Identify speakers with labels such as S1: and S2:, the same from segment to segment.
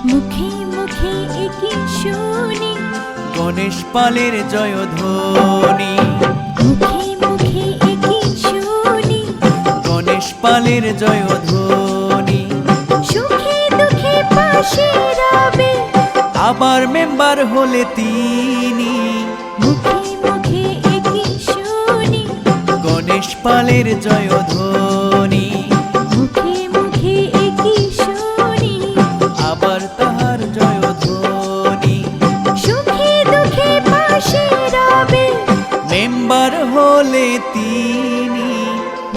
S1: মুখে মুখে একই শুনি
S2: গণেশ পালের জয়ধ্বনি।
S1: মুখে মুখে একই শুনি
S2: গণেশ পালের জয়ধ্বনি।
S1: সুখে দুঃখে পাশে রবে
S2: আবার মেম্বার হলে তিনি।
S1: মুখে মুখে একই শুনি
S2: গণেশ পালের জয়ধ্বনি।
S1: মুখে মুখে একই শুনি
S2: আবার তাহার জয়ধ্বনি।
S1: সুখে দুঃখে পাশে রবে
S2: মেম্বার হলে তিনি।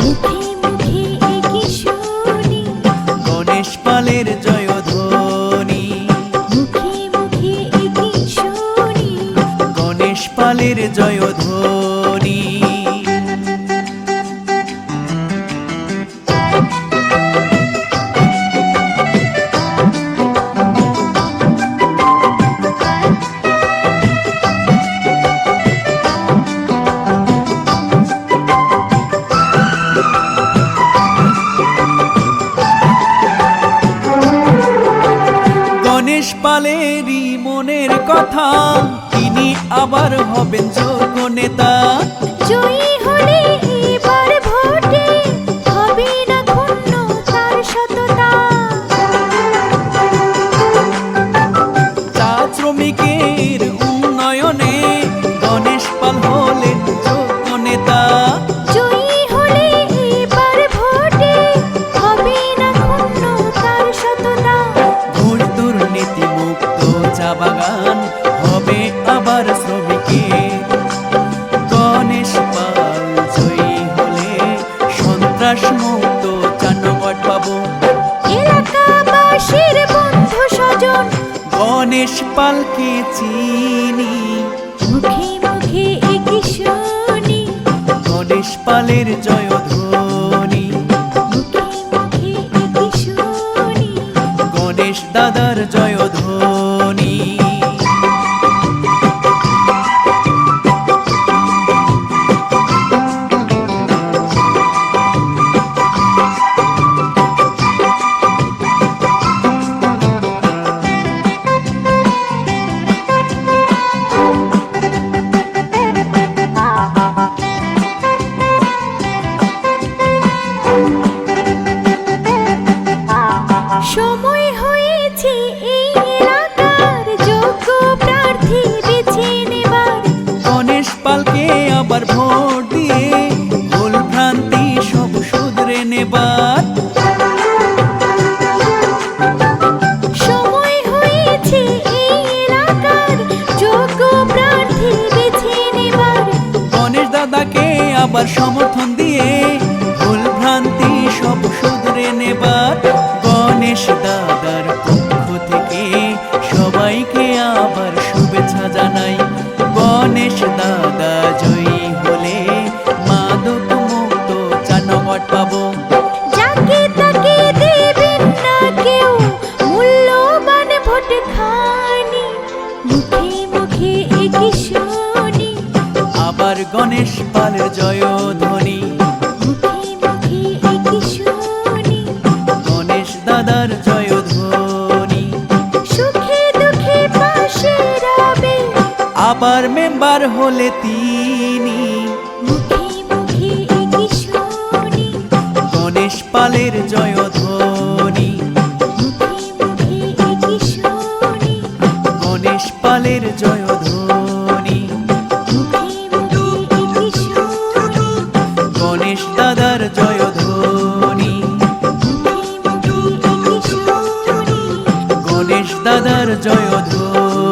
S1: মুখে মুখে একই শুনি
S2: গণেশ পালের জয়ধ্বনি।
S1: মুখে মুখে একই শুনি
S2: গণেশ পালের জয়ধ্বনি। গণেশ পালেরই মনের কথা, তিনি আবার হবেন যোগ্য নেতা।
S1: জয়ী হলে এবার ভোটে হবে না ক্ষুণ্ণ তার সততা।
S2: চা শ্রমিকের উন্নয়নে গণেশ পাল হলেন যোগ্য নেতা।
S1: জয়ী হলে এবার ভোটে হবে না ক্ষুণ্ণ তার সততা।
S2: ঘুষ দুর্নীতি মুক্ত চা বাগান হবে আবার শ্রমিকের। গণেশ পাল জয়ী হলে সন্ত্রাস মুক্ত চানগড় পাবো।
S1: এলাকাবাসীর বন্ধু স্বজন
S2: গণেশ পালকে চিনি।
S1: মুখে মুখে একই শুনি
S2: গণেশ পালের জয়ধ্বনি।
S1: মুখে মুখে একই শুনি
S2: গণেশ দাদার জয়ধ্বনি।
S1: সময় হয়েছে এই এলাকার যোগ্য প্রার্থী বেছে নেবার।
S2: গণেশ পালকে আবার ভোট দিয়ে ভুল ভ্রান্তি সব শুধরে নেবার।
S1: সময় হয়েছে এই এলাকার যোগ্য প্রার্থী বেছে নেবার।
S2: গণেশ দাদাকে আবার সমর্থন দিয়ে ভুল ভ্রান্তি সব শুধরে নেবার। গণেশ দাদার পক্ষ থেকে সবাইকে আবার শুভেচ্ছা জানাই। গণেশ দাদা জয়ী হলে মাদক মুক্ত চানগড় পাবো।
S1: যাকে তাকে দেবেন না কেউ মূল্যবান ভোট খানি। মুখে মুখে একই শুনি
S2: আবার গণেশ পালের জয়ধ্বনি।
S1: মুখে মুখে একই শুনি
S2: গণেশ দাদার জয়ধ্বনি।
S1: সুখে দুঃখে পাশে রবে
S2: আবার মেম্বার হলে তিনি।
S1: মুখে মুখে একই শুনি
S2: গণেশ পালের জয়ধ্বনি।
S1: মুখে মুখে একই শুনি
S2: গণেশ পালের জয়ধ্বনি।
S1: মুখে মুখে একই শুনি
S2: গণেশ দাদার জয়ধ্বনি।
S1: মুখে মুখে একই শুনি
S2: গণেশ দাদার জয়ধ্বনি।